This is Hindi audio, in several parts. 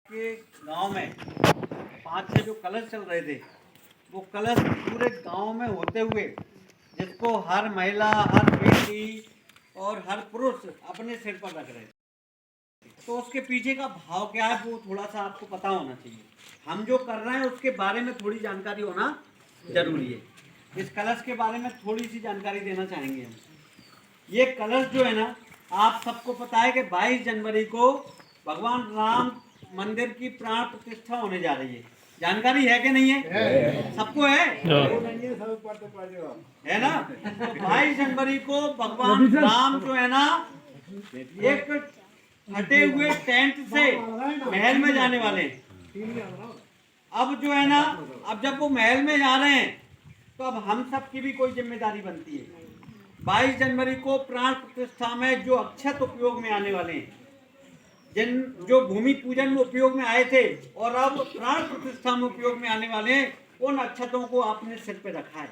के गांव में 5-6 जो कलश चल रहे थे, वो कलश पूरे गांव में होते हुए जिसको हर महिला, हर बेटी और हर पुरुष अपने सिर पर रख रहे थे। तो उसके पीछे का भाव क्या है वो थोड़ा सा आपको पता होना चाहिए। हम जो कर रहे हैं उसके बारे में थोड़ी जानकारी होना जरूरी है। इस कलश के बारे में थोड़ी सी जानकारी देना चाहेंगे हम। ये कलश जो है ना, आप सबको पता है कि 22 जनवरी को भगवान राम मंदिर की प्राण प्रतिष्ठा होने जा रही है। जानकारी है कि नहीं है? सबको है ना? तो 22 जनवरी को भगवान राम जो है ना, एक फटे हुए टेंट से महल में जाने वाले हैं। अब जो है ना, अब जब वो महल में जा रहे हैं तो अब हम सब की भी कोई जिम्मेदारी बनती है। 22 जनवरी को प्राण प्रतिष्ठा में जो अक्षत उपयोग में आने वाले हैं, जिन जो भूमि पूजन में उपयोग में आए थे और अब प्राण प्रतिष्ठा में उपयोग में आने वाले हैं, उन अक्षतों को आपने सिर पे रखा है।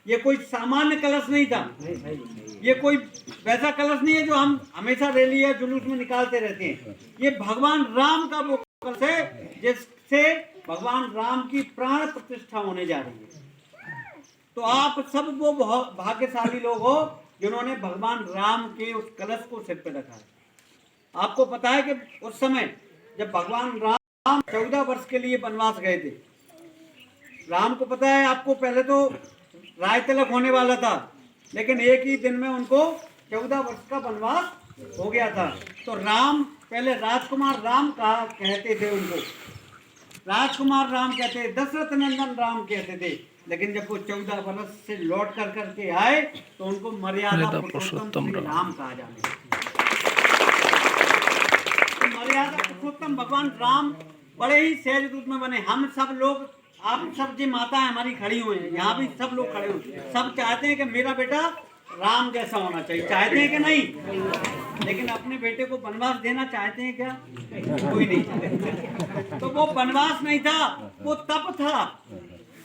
ये कोई सामान्य कलश नहीं था। ये कोई वैसा कलश नहीं है जो हम हमेशा रैली या जुलूस में निकालते रहते हैं। ये भगवान राम का वो कलश है जिससे भगवान राम की प्राण प्रतिष्ठा होने जा रही है। तो आप सब वो भाग्यशाली लोग हो जिन्होंने भगवान राम के उस कलश को सिर पे रखा है। आपको पता है कि उस समय जब भगवान राम 14 वर्ष के लिए वनवास गए थे, राम को पता है आपको, पहले तो राय तिलक होने वाला था, लेकिन एक ही दिन में उनको 14 वर्ष का वनवास हो गया था। तो राम पहले राजकुमार राम कहा कहते थे, उनको राजकुमार राम कहते, दशरथ नंदन राम कहते थे। लेकिन जब वो 14 वर्ष से लौट कर करके आए तो उनको मर्यादा पुरुषोत्तम राम कहा जाने लगा। मर्यादा पुरुषोत्तम भगवान राम बड़े ही सहज रूप में बने। हम सब लोग, आप सब जी माता हमारी खड़ी हुई हैं, यहाँ भी सब लोग खड़े हुए, सब चाहते हैं कि मेरा बेटा राम जैसा होना चाहिए। चाहते हैं कि नहीं? लेकिन अपने बेटे को वनवास देना चाहते हैं क्या? कोई नहीं चाहते। तो वो वनवास नहीं था, वो तप था।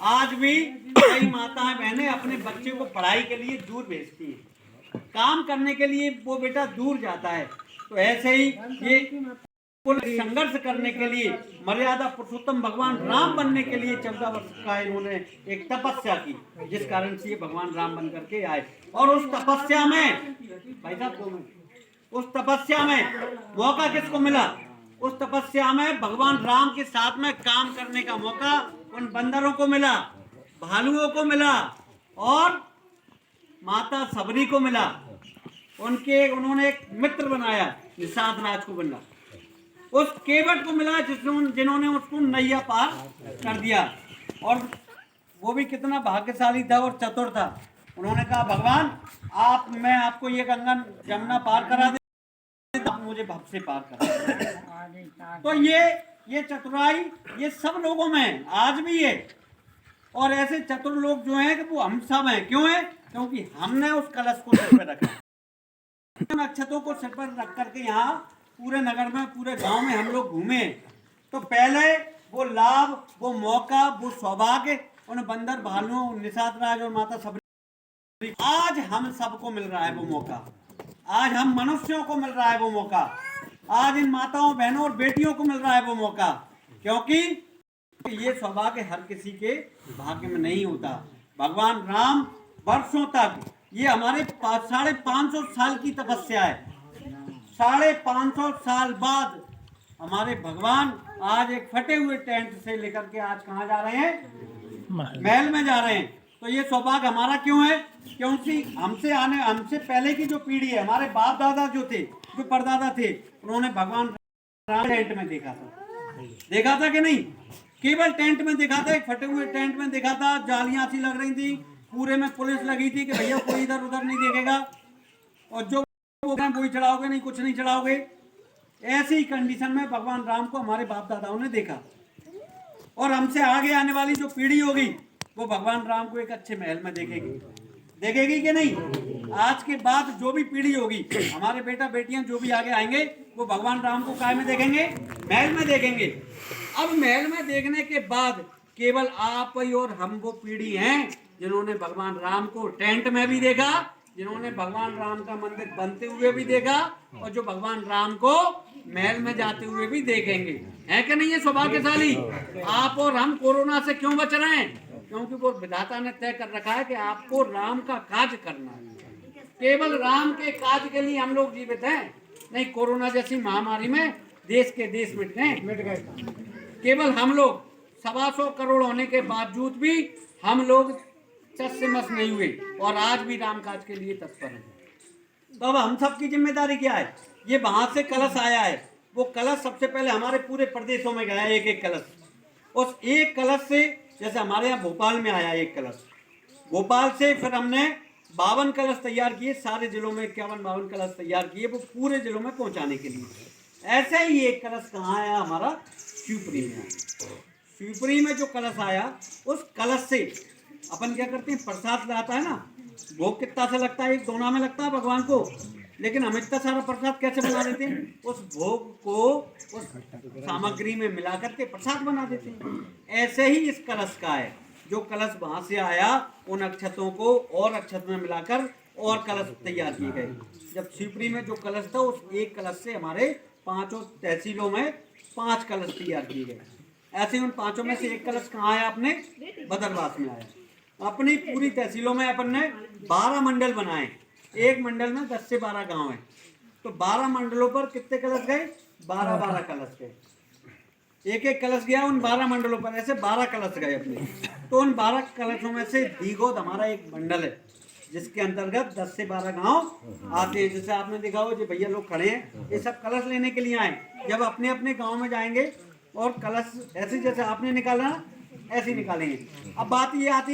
आज भी कई माताएं बहनें अपने बच्चे को पढ़ाई के लिए दूर भेजती हैं, काम करने के लिए वो बेटा दूर जाता है। तो ऐसे ही ये संघर्ष करने के लिए, मर्यादा पुरुषोत्तम भगवान राम बनने के लिए 14 वर्ष का इन्होंने एक तपस्या की, जिस कारण से ये भगवान राम बन करके आए। और उस तपस्या में भाई साहब, उस तपस्या में मौका किसको मिला? उस तपस्या में भगवान राम के साथ में काम करने का मौका उन बंदरों को मिला, भालुओं को मिला और माता सबरी को मिला। उन्होंने एक मित्र बनाया, निषाद राज को मिला, उस केवट को मिला जिन्होंने उसको नैया पार कर दिया। और वो भी कितना भाग्यशाली था और चतुर था। उन्होंने कहा, भगवान मैं आपको ये गंगा जमुना पार करा दे, आप मुझे भव से पार करा। तो ये चतुराई ये सब लोगों में है, आज भी है। और ऐसे चतुर लोग जो हैं कि वो हम सब हैं। क्यों है? क्योंकि हमने उस कलश को सिर पर रखा। अक्षतों को सिर पर रख करके यहाँ पूरे नगर में, पूरे गांव में हम लोग घूमे। तो पहले वो लाभ, वो मौका, वो सौभाग्य उन बंदर भालुओं, निषाद राज और माता सबरी, आज हम सबको मिल रहा है वो मौका। आज हम मनुष्यों को मिल रहा है वो मौका। आज इन माताओं, बहनों और बेटियों को मिल रहा है वो मौका। क्योंकि ये सौभाग्य हर किसी के भाग्य में नहीं होता। भगवान राम वर्षों तक, ये हमारे 550 साल की तपस्या है। 550 साल बाद हमारे भगवान आज एक फटे हुए टेंट से लेकर के आज कहाँ जा रहे हैं? महल में जा रहे हैं। तो ये सौभाग्य हमारा क्यों है? क्योंकि हमसे पहले की जो पीढ़ी है, हमारे बाप दादा जो थे, जो परदादा थे, उन्होंने भगवान राम टेंट में देखा था कि नहीं? केवल टेंट में देखा था, एक फटे हुए टेंट में देखा था। जालियां सी लग रही थी, पूरे में पुलिस लगी थी कि भैया कोई इधर उधर नहीं देखेगा, और जो वही चढ़ाओगे, नहीं कुछ नहीं चढ़ाओगे। ऐसी ही कंडीशन में भगवान राम को हमारे बाप दादाओं ने देखा। और हमसे आगे आने वाली जो पीढ़ी होगी वो भगवान राम को एक अच्छे महल में देखेगी कि नहीं? आज के बाद जो भी पीढ़ी होगी, हमारे बेटा बेटियां जो भी आगे आएंगे, वो भगवान राम को काय में देखेंगे? महल में देखेंगे। अब महल में देखने के बाद केवल आप ही और हम वो पीढ़ी हैं जिन्होंने भगवान राम को टेंट में भी देखा, जिन्होंने भगवान राम का मंदिर बनते हुए भी देखा, और जो भगवान राम को महल में जाते हुए भी देखेंगे। है कि नहीं ये सौभाग्यशाली? आप और हम कोरोना से क्यों बच रहे हैं? क्योंकि वो विधाता ने तय कर रखा है कि आपको राम का काज करना है। केवल राम के काज के लिए हम लोग जीवित हैं। नहीं, कोरोना जैसी महामारी में देश के देश मिट गए। केवल हम लोग 125 करोड़ होने के बावजूद भी हम लोग चस से मस नहीं हुए और आज भी राम काज के लिए तत्पर हैं। तो अब हम सबकी जिम्मेदारी क्या है? ये वहां से कलश आया है, वो कलश सबसे पहले हमारे पूरे प्रदेशों में गया, एक एक कलश। उस एक कलश से, जैसे हमारे यहाँ भोपाल में आया एक कलश, भोपाल से फिर हमने 52 कलश तैयार किए, सारे जिलों में 51-52 कलश तैयार किए, वो पूरे जिलों में पहुंचाने के लिए। ऐसे ही एक कलश कहाँ आया? हमारा शिवपुरी में आया। शिवपुरी में जो कलश आया, उस कलश से अपन क्या करते हैं, प्रसाद लाता है ना, भोग कितना सा लगता है, एक दोना में लगता है भगवान को, लेकिन हम इतना सारा प्रसाद कैसे बना देते हैं? उस भोग को उस सामग्री में मिला करके प्रसाद बना देते हैं। ऐसे ही इस कलश का है, जो कलश वहां से आया, उन अक्षतों को और अक्षत में मिलाकर और कलश तैयार किए गए। जब शिवपुरी में जो कलश था, उस एक कलश से हमारे 5 तहसीलों में 5 कलश तैयार किए गए। ऐसे उन 5 में से एक कलश कहाँ आया? अपने बदरवास में आया। अपनी पूरी तहसीलों में अपन ने 12 मंडल बनाए। एक मंडल में 10 से 12 गांव हैं, तो 12 मंडलों पर कितने कलश गए? 12-12 कलश गए। एक एक कलश गया उन 12 मंडलों पर, ऐसे 12 कलश गए अपने। तो उन 12 कलशों में से दीघोद हमारा एक मंडल है, जिसके अंतर्गत 10 से 12 गांव आते हैं। जैसे आपने देखा हो, जो भैया लोग खड़े हैं, ये सब कलश लेने के लिए आए। जब अपने अपने गाँव में जाएंगे और कलश ऐसे जैसे आपने निकाला ऐसे निकालेंगे। अब बात ये आती